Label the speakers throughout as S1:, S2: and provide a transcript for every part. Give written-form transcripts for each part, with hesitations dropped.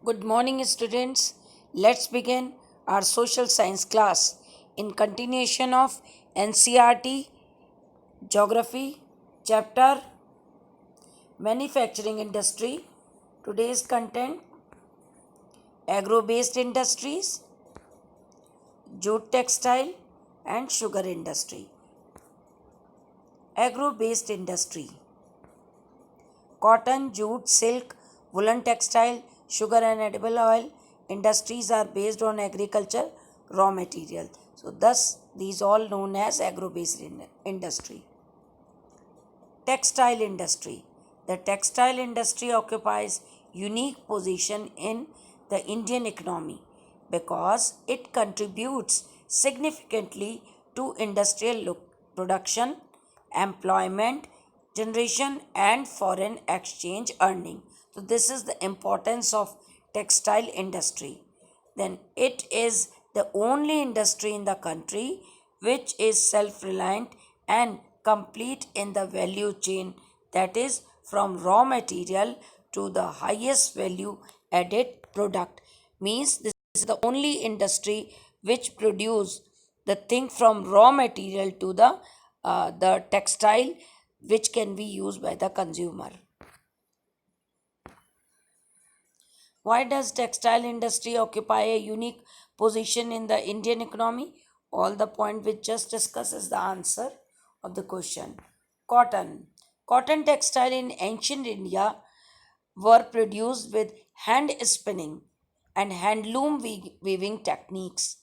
S1: Good morning, students. Let's begin our social science class in continuation of NCRT Geography chapter Manufacturing Industry. Today's content agro based industries, jute textile, and sugar industry. Agro based industry cotton, jute, silk, woolen textile, sugar and edible oil industries are based on agriculture raw material. So thus these all known as agro-based industry. Textile industry. The textile industry occupies unique position in the Indian economy because it contributes significantly to industrial production, employment generation and foreign exchange earning. So this is the importance of textile industry. Then it is the only industry in the country which is self-reliant and complete in the value chain, that is from raw material to the highest value added product. Means this is the only industry which produce the thing from raw material to the textile which can be used by the consumer. Why does textile industry occupy a unique position in the Indian economy? All the point which just discussed is the answer of the question. Cotton. Cotton textile in ancient India were produced with hand spinning and handloom weaving techniques.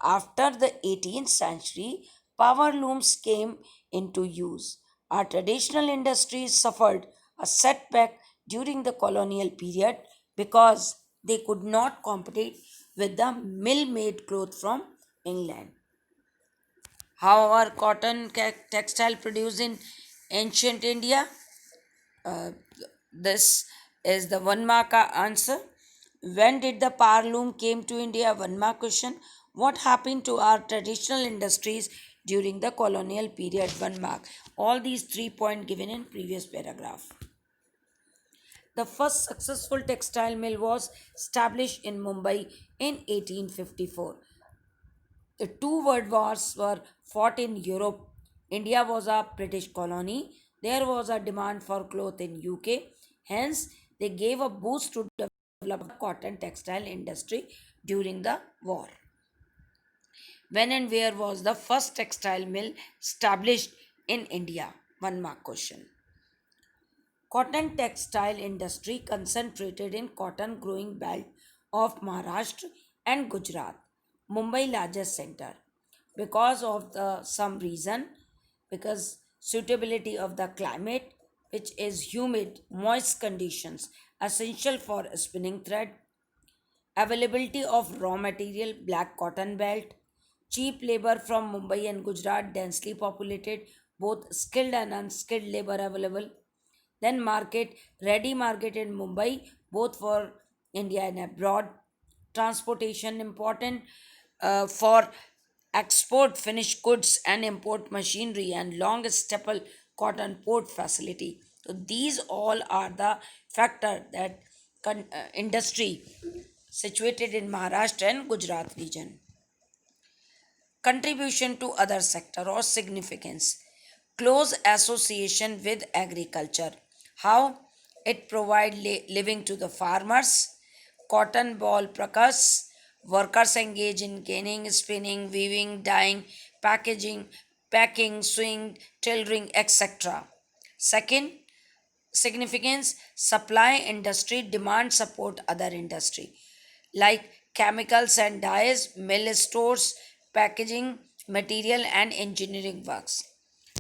S1: After the 18th century, power looms came into use. Our traditional industries suffered a setback during the colonial period because they could not compete with the mill made cloth from England. However, cotton textile produced in ancient India, uh, this is the one mark answer. When did the power loom came to India? One mark question. What happened to our traditional industries during the colonial period? One mark. All these 3 points given in previous paragraph. The first successful textile mill was established in Mumbai in 1854. The two world wars were fought in Europe. India was a British colony. There was a demand for cloth in UK. Hence, they gave a boost to develop the cotton textile industry during the war. When and where was the first textile mill established in India? One mark question. Cotton textile industry concentrated in cotton growing belt of Maharashtra and Gujarat, Mumbai largest center. Because of the some reason, because suitability of the climate, which is humid, moist conditions, essential for spinning thread, availability of raw material, black cotton belt, cheap labor from Mumbai and Gujarat, densely populated, both skilled and unskilled labor available. Then market, ready market in Mumbai, both for India and abroad. Transportation important for export finished goods and import machinery and long staple cotton port facility. So these all are the factor that industry situated in Maharashtra and Gujarat region. Contribution to other sector or significance. Close association with agriculture. How it provide living to the farmers. Cotton ball prakas. Workers engage in canning, spinning, weaving, dyeing, packaging, packing, sewing, tailoring, etc. Second, significance, supply industry demand support other industry like chemicals and dyes, mill stores, packaging material and engineering works.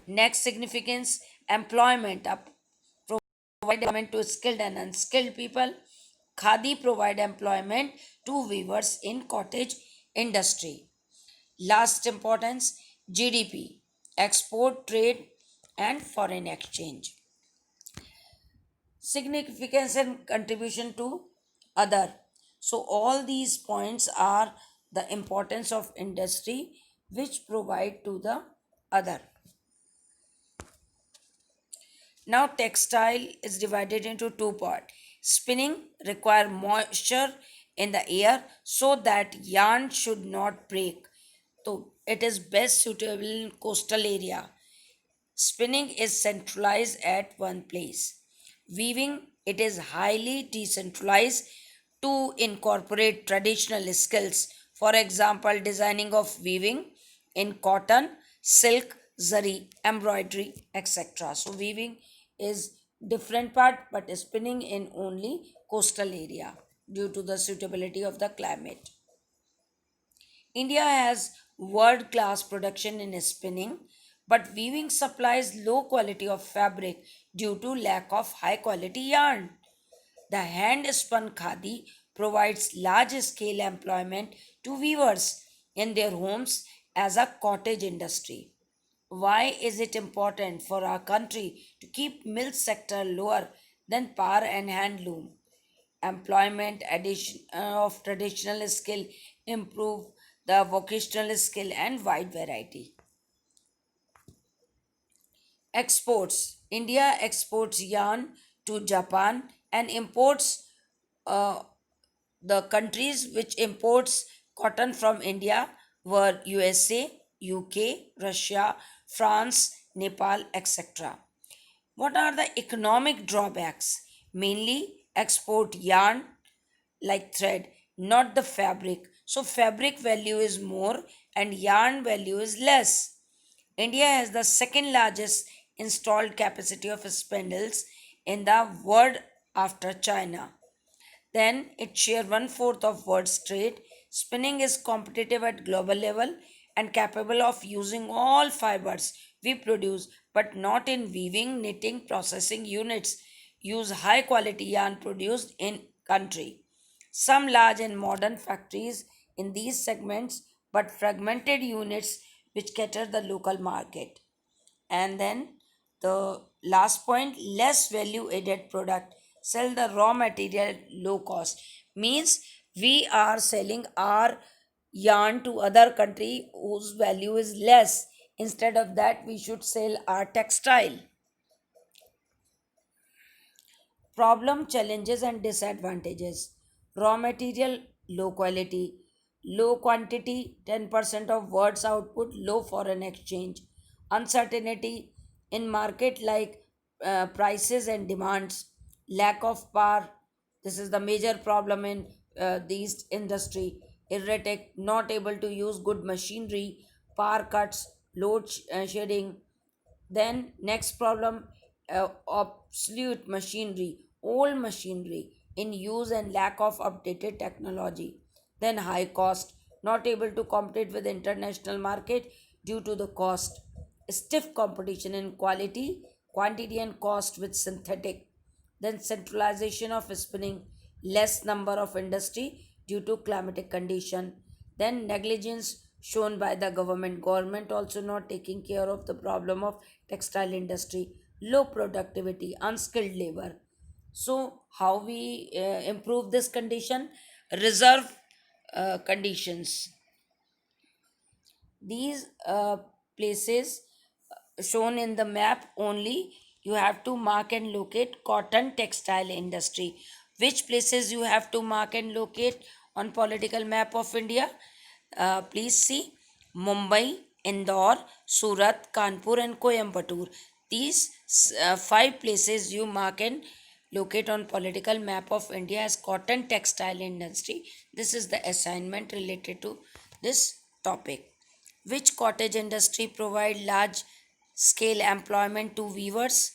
S1: Next significance, employment up provide employment to skilled and unskilled people. Khadi provide employment to weavers in cottage industry. Last importance, GDP, export, trade and foreign exchange. Significance and contribution to other. So all these points are the importance of industry which provide to the other. Now textile is divided into two parts, Spinning require moisture in the air so that yarn should not break. So it is best suitable in coastal area. Spinning is centralized at one place. Weaving, it is highly decentralized to incorporate traditional skills. For example, designing of weaving in cotton, silk, zari, embroidery, etc. So weaving is different part, but spinning in only coastal area due to the suitability of the climate. India has world class production in spinning, but weaving supplies low quality of fabric due to lack of high quality yarn. The hand spun khadi provides large scale employment to weavers in their homes as a cottage industry. Why is it important for our country to keep mill sector lower than power and handloom? Employment addition of traditional skill improve the vocational skill and wide variety. Exports: India exports yarn to Japan and imports uh, the countries which imports cotton from India were USA, UK, Russia, France, Nepal, etc. What are the economic drawbacks? Mainly export yarn like thread, not the fabric. So fabric value is more and yarn value is less. India has the second largest installed capacity of spindles in the world after China. Then it shares one fourth of world's trade. Spinning is competitive at global level and capable of using all fibers we produce, but not in weaving, knitting, processing units. Use high quality yarn produced in country. Some large and modern factories in these segments, but fragmented units which cater the local market. And then the last point, less value added product, sell the raw material low cost, means we are selling our yarn to other country whose value is less. Instead of that, we should sell our textile. Problem, challenges, and disadvantages. Raw material, low quality, low quantity, 10% of words output, low foreign exchange, uncertainty in market like prices and demands, lack of power. This is the major problem in these industry. Erratic, not able to use good machinery, power cuts, shedding, then next problem, obsolete machinery, old machinery in use and lack of updated technology. Then high cost, not able to compete with international market due to the cost. Stiff competition in quality, quantity and cost with synthetic. Then centralization of spinning, less number of industry due to climatic condition. Then negligence shown by the government also not taking care of the problem of textile industry, low productivity, unskilled labor. So how we improve this condition? Reserve conditions. These places shown in the map only, you have to mark and locate cotton textile industry. Which places you have to mark and locate on political map of India? Please see: Mumbai, Indore, Surat, Kanpur and Coimbatore. These five places you mark and locate on political map of India as cotton textile industry. This is the assignment related to this topic. Which cottage industry provide large scale employment to weavers?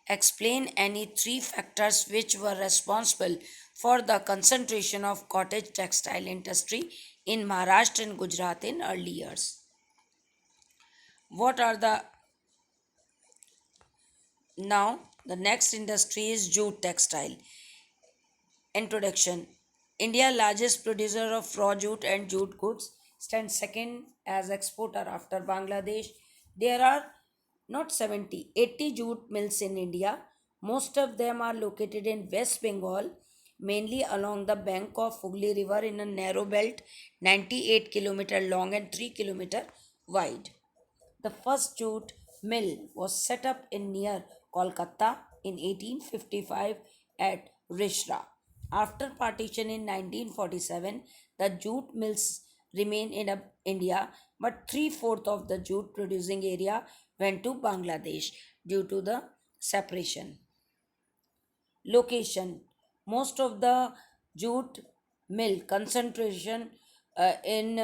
S1: Explain any three factors which were responsible for the concentration of cottage textile industry in Maharashtra and Gujarat in early years. What are the now the next industry is jute textile. Introduction: India, largest producer of raw jute and jute goods, stands second as exporter after Bangladesh. There are not 70, 80 jute mills in India. Most of them are located in West Bengal, mainly along the bank of Hooghly River in a narrow belt 98-kilometer long and 3 kilometer wide. The first jute mill was set up in near Kolkata in 1855 at Rishra. After partition in 1947, the jute mills remain in India, but three-fourths of the jute producing area went to Bangladesh due to the separation. Location: most of the jute mill concentration in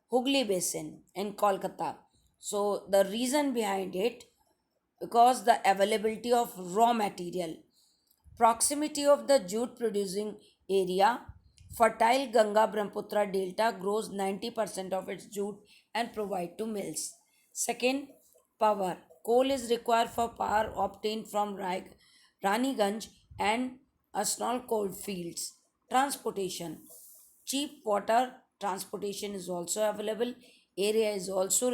S1: Hooghly Basin in Kolkata. So the reason behind it, because the availability of raw material, proximity of the jute producing area, fertile Ganga Brahmaputra delta grows 90% of its jute and provide to mills. Second, power. Coal is required for power obtained from Raniganj and Asnal coal fields. Transportation. Cheap water transportation is also available. Area is also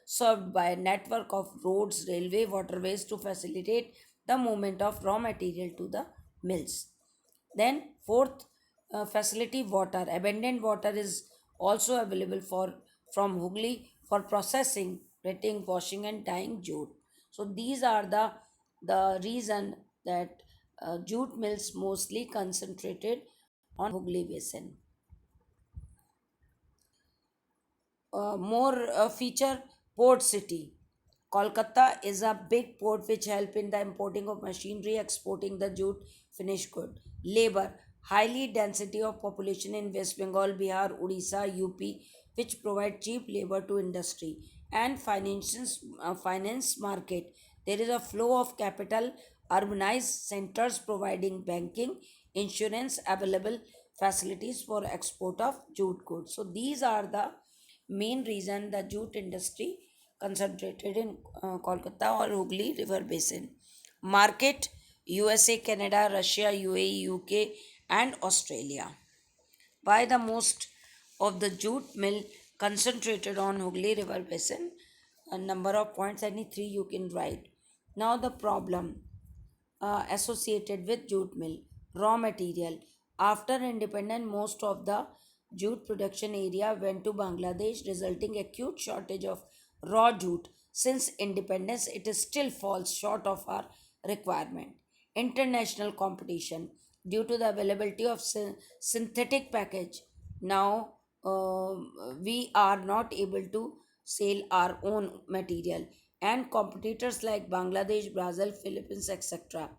S1: served by a network of roads, railway, waterways to facilitate the movement of raw material to the mills. Then fourth facility, water. Abundant water is also available for from Hooghly for processing, wetting, washing, and dyeing jute. So these are the reason that jute mills mostly concentrated on Hooghly Basin. More feature: port city. Kolkata is a big port which help in the importing of machinery, exporting the jute finished good. Labor: highly density of population in West Bengal, Bihar, Odisha, UP, which provide cheap labor to industry. And finance market: there is a flow of capital, urbanized centers providing banking, insurance, available facilities for export of jute goods. So these are the main reason the jute industry concentrated in Kolkata or Hooghly River Basin. Market: USA, Canada, Russia, UAE, UK, and Australia. Why the most of the jute mill concentrated on Hooghly River Basin? A number of points, any three you can write. Now the problem associated with jute mill. Raw material: after independence, most of the jute production area went to Bangladesh, resulting acute shortage of raw jute. Since independence, it still falls short of our requirement. International competition: due to the availability of synthetic package, now we are not able to sell our own material, and competitors like Bangladesh, Brazil, Philippines, etc.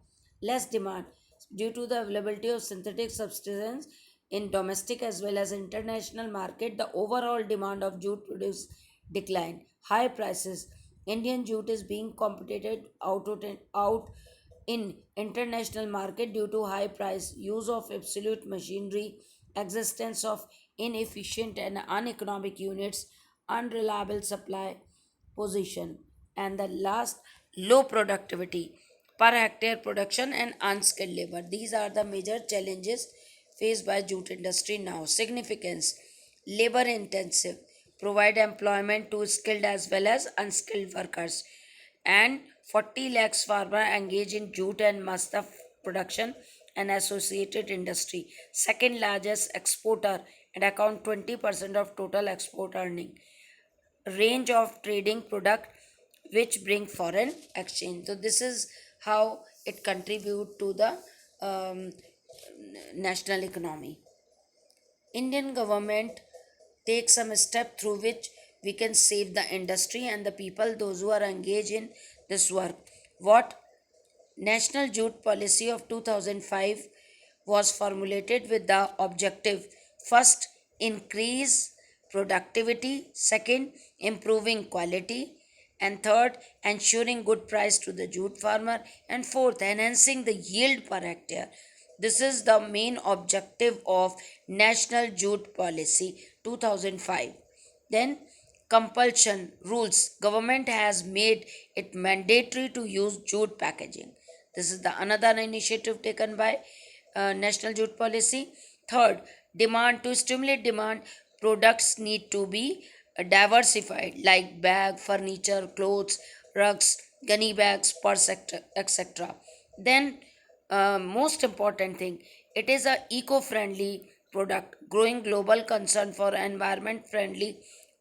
S1: Less demand: due to the availability of synthetic substances in domestic as well as international market, the overall demand of jute produce decline. High prices: Indian jute is being competed out in international market due to high price, use of absolute machinery, existence of inefficient and uneconomic units, unreliable supply position, and the last, low productivity per hectare production and unskilled labor. These are the major challenges faced by jute industry now. Significance: labor intensive, provide employment to skilled as well as unskilled workers, and 40 lakhs farmer engage in jute and masta production and associated industry. Second largest exporter and account 20% of total export earning. Range of trading product which bring foreign exchange. So this is how it contribute to the um, national economy. Indian government take some step through which we can save the industry and the people, those who are engaged in this work. What? National Jute Policy of 2005 was formulated with the objective: first, increase productivity; second, improving quality; and third, ensuring good price to the jute farmer; and fourth, enhancing the yield per hectare. This is the main objective of National Jute Policy 2005. Then compulsion rules: government has made it mandatory to use jute packaging. This is the another initiative taken by National Jute Policy. Third, demand: to stimulate demand, products need to be diversified, like bag, furniture, clothes, rugs, gunny bags, purse, etc. Then, most important thing, it is a eco-friendly product. Growing global concern for environment-friendly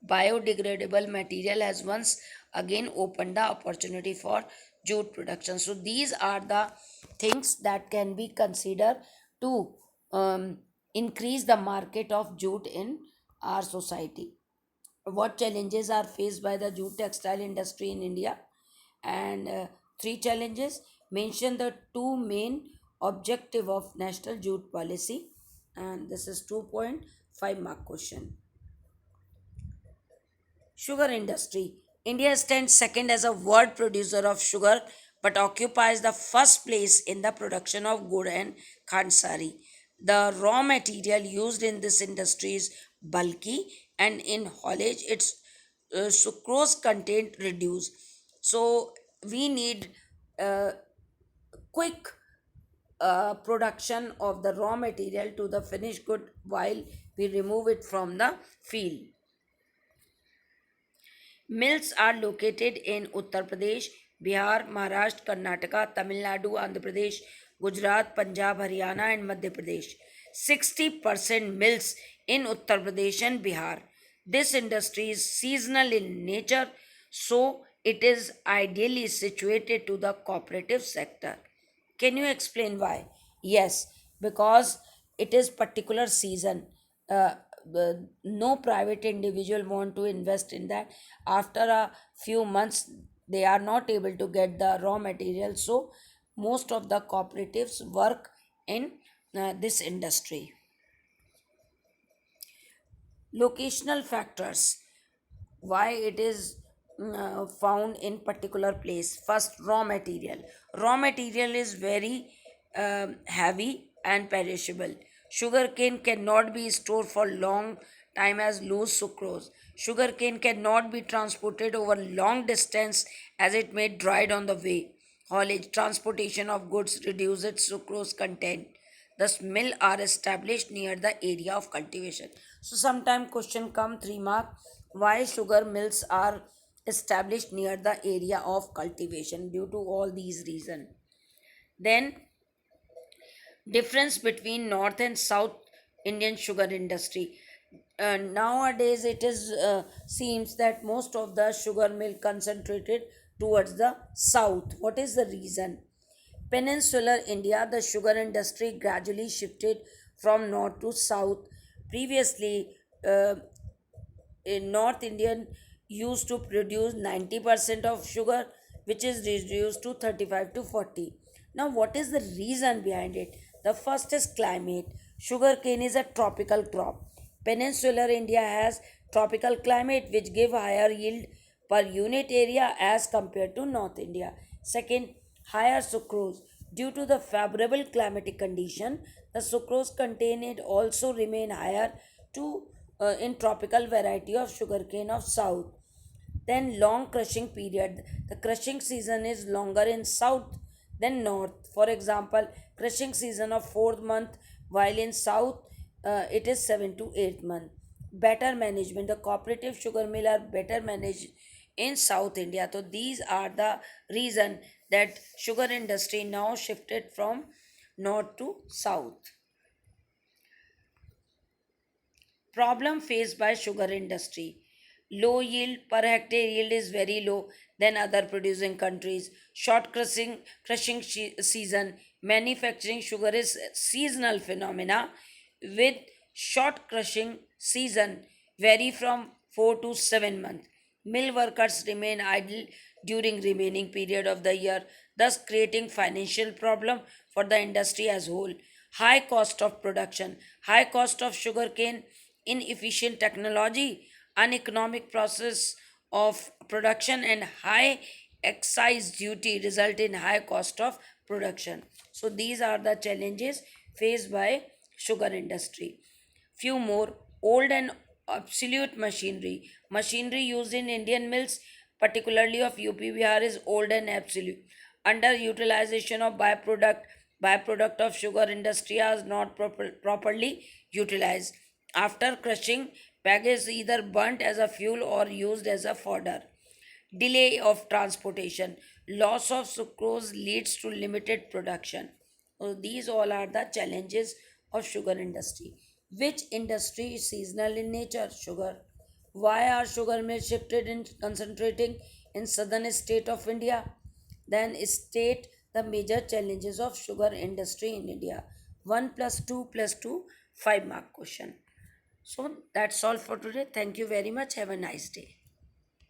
S1: biodegradable material has once again opened the opportunity for jute production. So these are the things that can be considered to increase the market of jute in our society. What challenges are faced by the jute textile industry in India? And three challenges. Mention the two main objective of national jute policy, and this is 2.5 mark question. Sugar industry. India stands second as a world producer of sugar but occupies the first place in the production of gur and khansari. The raw material used in this industry is bulky, and in haulage its sucrose content reduced. So we need uh, quick production of the raw material to the finished good while we remove it from the field. Mills are located in Uttar Pradesh, Bihar, Maharashtra, Karnataka, Tamil Nadu, Andhra Pradesh, Gujarat, Punjab, Haryana, and Madhya Pradesh. 60% mills in Uttar Pradesh and Bihar. This industry is seasonal in nature, so it is ideally situated to the cooperative sector. Can you explain why? Yes, because it is particular season. No private individual want to invest in that. After a few months, they are not able to get the raw material. So most of the cooperatives work in this industry. Locational factors, why it is found in particular place. First, raw material is very heavy and perishable. Sugarcane cannot be stored for long time as loose sucrose. Sugarcane cannot be transported over long distance as it may dried on the way. Haulage, transportation of goods reduce its sucrose content. Thus, mill are established near the area of cultivation. So, sometime question come 3 mark. Why sugar mills are established near the area of cultivation? Due to all these reasons. Then, difference between North and South Indian sugar industry. Nowadays, it is seems that most of the sugar mill concentrated towards the south. What is the reason? Peninsular India, the sugar industry gradually shifted from north to south. Previously, uh, in North Indian used to produce 90% of sugar, which is reduced to 35 to 40. Now, what is the reason behind it? The first is climate. Sugarcane is a tropical crop. Peninsular India has tropical climate which give higher yield per unit area as compared to North India. Second, higher sucrose. Due to the favorable climatic condition, the sucrose contained also remain higher to in tropical variety of sugarcane of south. Then long crushing period. The crushing season is longer in south than north. For example, crushing season of 4th month, while in south it is 7 to 8 month. Better management. The cooperative sugar mill are better managed in South India. So these are the reason that sugar industry now shifted from north to south. Problem faced by sugar industry: low yield, per hectare yield is very low than other producing countries. Short season. Manufacturing sugar is seasonal phenomena with short crushing season vary from 4 to 7 months. Mill workers remain idle during remaining period of the year, thus creating financial problem for the industry as whole. High cost of production, high cost of sugarcane, inefficient technology, uneconomic process of production, and high excise duty result in high cost of production. So these are the challenges faced by sugar industry. Few more: old and obsolete machinery. Machinery used in Indian mills, particularly of UP Bihar, is old and obsolete. Underutilization of byproduct of sugar industry is not properly utilized. After crushing, bag is either burnt as a fuel or used as a fodder. Delay of transportation, loss of sucrose leads to limited production. So these all are the challenges of sugar industry. Which industry is seasonal in nature? Sugar. Why are sugar mills shifted in concentrating in southern state of India? Then state the major challenges of sugar industry in India. 1 plus 2 plus 2, 5 mark question. So that's all for today. Thank you very much. Have a nice day.